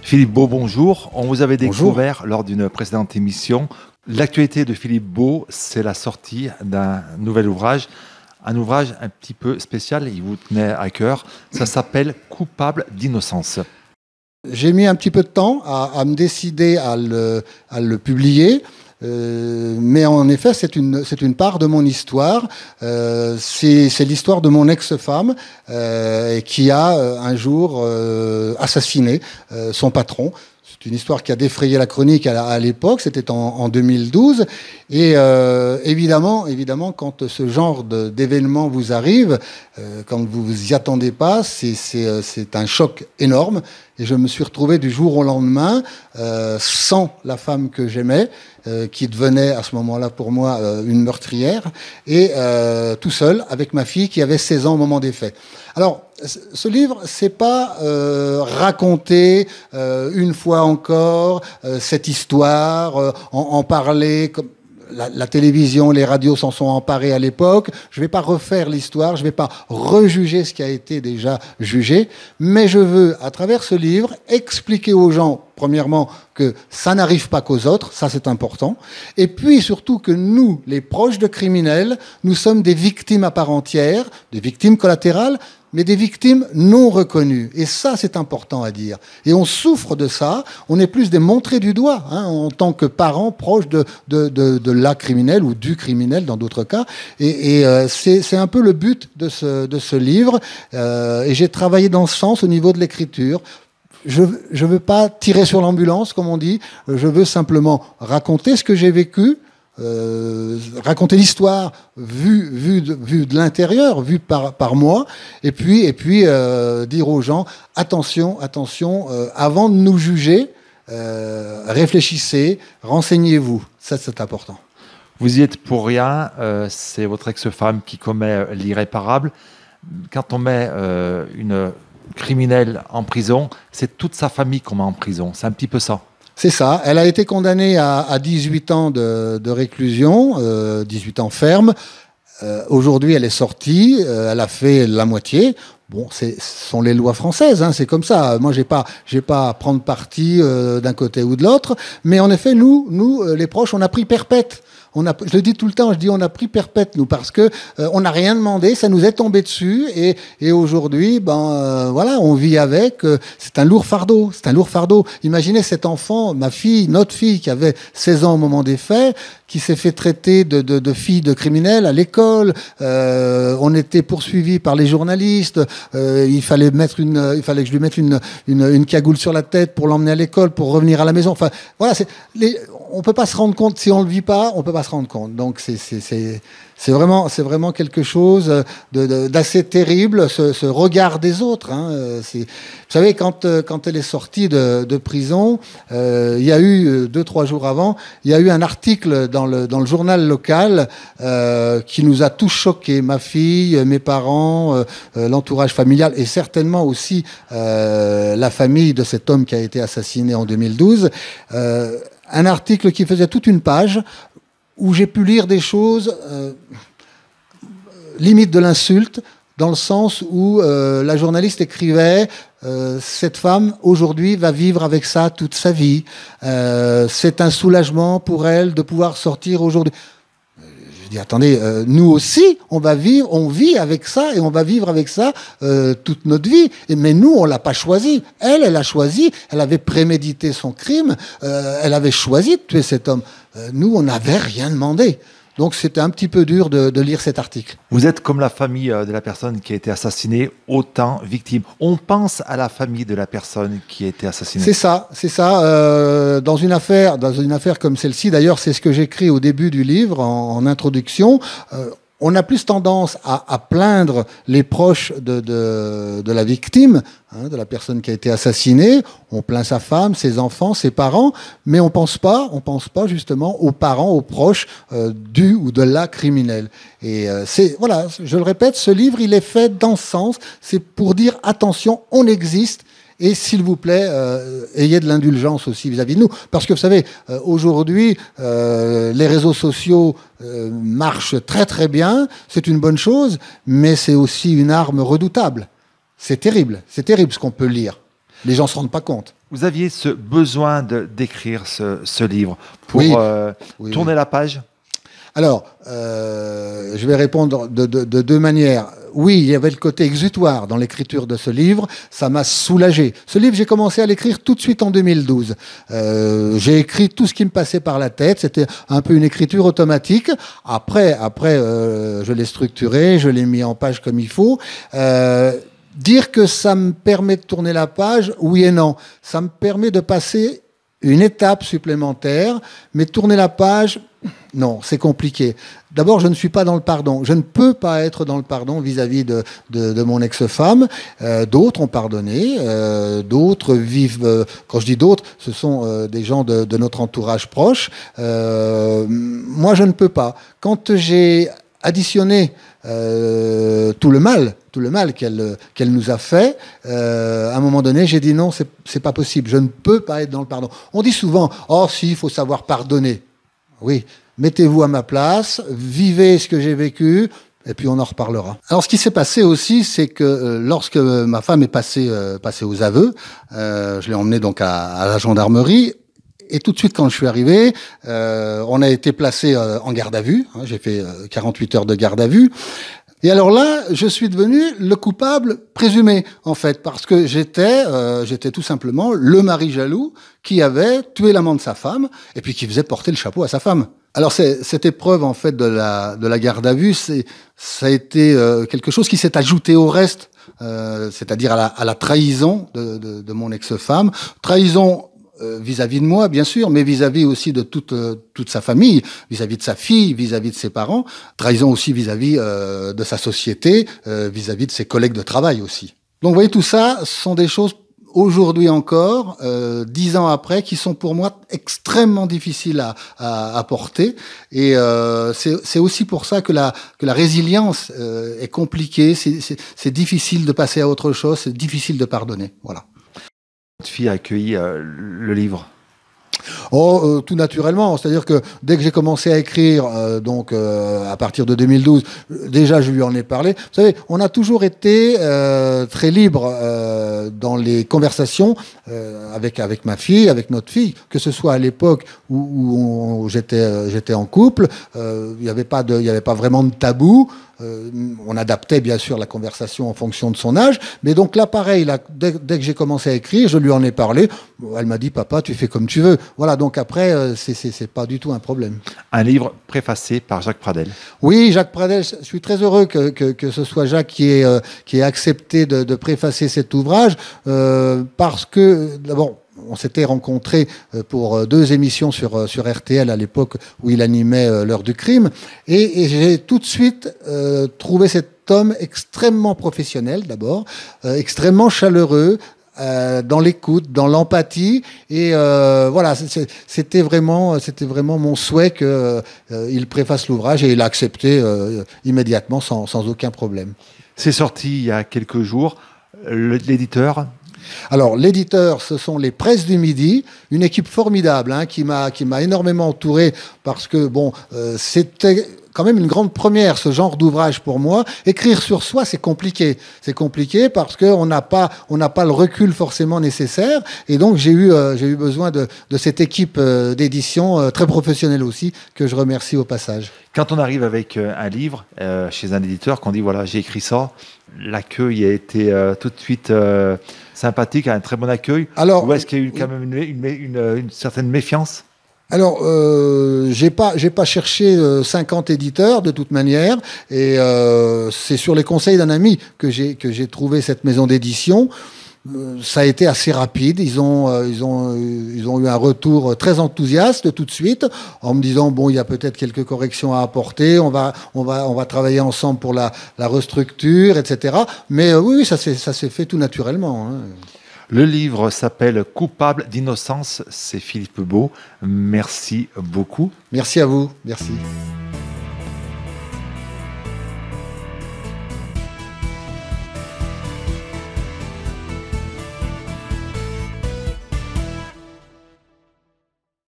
Philippe Beau, bonjour. On vous avait Bonjour. découvert lors d'une précédente émission. L'actualité de Philippe Beau, c'est la sortie d'un nouvel ouvrage. Un ouvrage un petit peu spécial, il vous tenait à cœur. Ça s'appelle « Coupable d'innocence ». J'ai mis un petit peu de temps à me décider à le publier. Mais en effet, c'est une part de mon histoire. C'est l'histoire de mon ex-femme qui a un jour assassiné son patron. C'est une histoire qui a défrayé la chronique à l'époque, c'était en 2012. Et évidemment, quand ce genre d'événement vous arrive, quand vous vous y attendez pas, c'est un choc énorme. Et je me suis retrouvé du jour au lendemain sans la femme que j'aimais, qui devenait à ce moment-là pour moi une meurtrière, et tout seul avec ma fille qui avait 16 ans au moment des faits. Alors, ce livre, c'est pas raconter une fois encore cette histoire, en parler comme la télévision, les radios s'en sont emparés à l'époque. Je ne vais pas refaire l'histoire, je ne vais pas rejuger ce qui a été déjà jugé, mais je veux, à travers ce livre, expliquer aux gens, premièrement, que ça n'arrive pas qu'aux autres, ça c'est important, et puis surtout que nous, les proches de criminels, nous sommes des victimes à part entière, des victimes collatérales, mais des victimes non reconnues. Et ça, c'est important à dire. Et on souffre de ça. On est plus des montrés du doigt, en tant que parents proches de la criminelle ou du criminel dans d'autres cas. Et c'est un peu le but de ce livre. Et j'ai travaillé dans ce sens au niveau de l'écriture. Je veux pas tirer sur l'ambulance, comme on dit. Je veux simplement raconter ce que j'ai vécu. Raconter l'histoire vue de l'intérieur, vue par moi, et puis dire aux gens attention, avant de nous juger, réfléchissez, renseignez-vous. Ça, c'est important. Vous y êtes pour rien, c'est votre ex-femme qui commet l'irréparable. Quand on met une criminelle en prison, c'est toute sa famille qu'on met en prison. C'est un petit peu ça. C'est ça. Elle a été condamnée à 18 ans de réclusion, 18 ans ferme. Aujourd'hui, elle est sortie. Elle a fait la moitié. Bon, ce sont les lois françaises, c'est comme ça. Moi, j'ai pas à prendre parti d'un côté ou de l'autre. Mais en effet, nous, les proches, on a pris perpète. Je le dis tout le temps, on a pris perpète, nous, parce que on n'a rien demandé, ça nous est tombé dessus, et aujourd'hui, voilà, on vit avec. C'est un lourd fardeau, Imaginez cet enfant, notre fille, qui avait 16 ans au moment des faits, qui s'est fait traiter de fille de criminel à l'école. On était poursuivis par les journalistes. Il fallait que je lui mette une cagoule sur la tête pour l'emmener à l'école, pour revenir à la maison. Enfin, voilà, on peut pas se rendre compte, si on le vit pas, on peut pas se rendre compte. Donc c'est vraiment quelque chose d'assez terrible, ce regard des autres. Vous savez, quand elle est sortie de prison, il y a eu 2-3 jours avant, il y a eu un article dans le journal local qui nous a tous choqués, ma fille, mes parents, l'entourage familial, et certainement aussi la famille de cet homme qui a été assassiné en 2012. Un article qui faisait toute une page où j'ai pu lire des choses limite de l'insulte, dans le sens où la journaliste écrivait cette femme aujourd'hui va vivre avec ça toute sa vie. C'est un soulagement pour elle de pouvoir sortir aujourd'hui. Je dis attendez, nous aussi on vit avec ça, et on va vivre avec ça toute notre vie. Mais nous on l'a pas choisi. Elle a choisi. Elle avait prémédité son crime. Elle avait choisi de tuer cet homme. Nous on n'avait rien demandé. Donc c'était un petit peu dur de lire cet article. Vous êtes comme la famille de la personne qui a été assassinée, autant victime. On pense à la famille de la personne qui a été assassinée. C'est ça. Dans une affaire comme celle-ci, d'ailleurs, c'est ce que j'écris au début du livre, en introduction. On a plus tendance à plaindre les proches de la victime, de la personne qui a été assassinée. On plaint sa femme, ses enfants, ses parents, mais on pense pas justement aux parents, aux proches du ou de la criminelle. Et voilà, je le répète, ce livre, il est fait dans ce sens. C'est pour dire attention, on existe. Et s'il vous plaît, ayez de l'indulgence aussi vis-à-vis de nous. Parce que vous savez, aujourd'hui, les réseaux sociaux marchent très très bien, c'est une bonne chose, mais c'est aussi une arme redoutable. C'est terrible ce qu'on peut lire. Les gens ne se rendent pas compte. Vous aviez ce besoin d'écrire ce livre pour Oui. tourner la page? Alors, je vais répondre de deux manières. Oui, il y avait le côté exutoire dans l'écriture de ce livre. Ça m'a soulagé. Ce livre, j'ai commencé à l'écrire tout de suite en 2012. J'ai écrit tout ce qui me passait par la tête. C'était un peu une écriture automatique. Après, je l'ai structuré, je l'ai mis en page comme il faut. Dire que ça me permet de tourner la page, oui et non. Ça me permet de passer une étape supplémentaire, mais tourner la page, non, c'est compliqué. D'abord, je ne suis pas dans le pardon. Je ne peux pas être dans le pardon vis-à-vis de mon ex-femme. D'autres ont pardonné, d'autres vivent... quand je dis d'autres, ce sont des gens de notre entourage proche. Moi, je ne peux pas. Quand j'ai additionné tout le mal qu'elle nous a fait, à un moment donné, j'ai dit non, c'est pas possible, je ne peux pas être dans le pardon. On dit souvent, oh si, il faut savoir pardonner. Oui, mettez-vous à ma place, vivez ce que j'ai vécu, et puis on en reparlera. Alors ce qui s'est passé aussi, c'est que lorsque ma femme est passée aux aveux, je l'ai emmenée donc à la gendarmerie. Et tout de suite, quand je suis arrivé, on a été placé en garde à vue. Hein, j'ai fait 48 heures de garde à vue. Et alors là, je suis devenu le coupable présumé, en fait, parce que j'étais tout simplement le mari jaloux qui avait tué l'amant de sa femme et puis qui faisait porter le chapeau à sa femme. Alors cette épreuve, en fait, de la garde à vue, ça a été quelque chose qui s'est ajouté au reste, c'est-à-dire à la trahison de mon ex-femme. Trahison vis-à-vis de moi, bien sûr, mais vis-à-vis aussi de toute sa famille, vis-à-vis de sa fille, vis-à-vis de ses parents, trahison aussi vis-à-vis de sa société, vis-à-vis de ses collègues de travail aussi. Donc vous voyez, tout ça sont des choses aujourd'hui encore, 10 ans après, qui sont pour moi extrêmement difficiles à porter. Et c'est aussi pour ça que la résilience est compliquée, c'est difficile de passer à autre chose, c'est difficile de pardonner. Voilà. Votre fille a accueilli le livre? Tout naturellement, c'est-à-dire que dès que j'ai commencé à écrire, à partir de 2012, déjà je lui en ai parlé. Vous savez, on a toujours été très libre dans les conversations avec ma fille, avec notre fille, que ce soit à l'époque où j'étais en couple, il n'y avait pas vraiment de tabou. On adaptait bien sûr la conversation en fonction de son âge, mais donc là pareil, dès que j'ai commencé à écrire, je lui en ai parlé. Elle m'a dit papa, tu fais comme tu veux. Voilà, donc après c'est pas du tout un problème. Un livre préfacé par Jacques Pradel. Oui, Jacques Pradel. Je suis très heureux que ce soit Jacques qui ait accepté de préfacer cet ouvrage parce que d'abord, on s'était rencontrés pour 2 émissions sur RTL à l'époque où il animait l'heure du crime. Et j'ai tout de suite trouvé cet homme extrêmement professionnel d'abord, extrêmement chaleureux, dans l'écoute, dans l'empathie. Et voilà, c'était vraiment mon souhait qu'il préface l'ouvrage et il a accepté immédiatement sans aucun problème. C'est sorti il y a quelques jours. L'éditeur ? Alors, l'éditeur, ce sont les Presses du Midi, une équipe formidable qui m'a énormément entouré parce que, c'était quand même une grande première, ce genre d'ouvrage pour moi. Écrire sur soi, c'est compliqué. C'est compliqué parce qu'on n'a pas le recul forcément nécessaire. Et donc, j'ai eu besoin de cette équipe d'édition très professionnelle aussi, que je remercie au passage. Quand on arrive avec un livre chez un éditeur, qu'on dit voilà, j'ai écrit ça, l'accueil a été tout de suite sympathique, un très bon accueil. Alors, ou est-ce qu'il y a eu quand même une certaine méfiance ? Alors, j'ai pas cherché 50 éditeurs de toute manière, et c'est sur les conseils d'un ami que j'ai trouvé cette maison d'édition. Ça a été assez rapide. Ils ont eu un retour très enthousiaste tout de suite, en me disant bon, il y a peut-être quelques corrections à apporter. On va travailler ensemble pour la restructure, etc. Mais oui, ça s'est fait tout naturellement. Le livre s'appelle Coupable d'innocence. C'est Philippe Beau. Merci beaucoup. Merci à vous. Merci.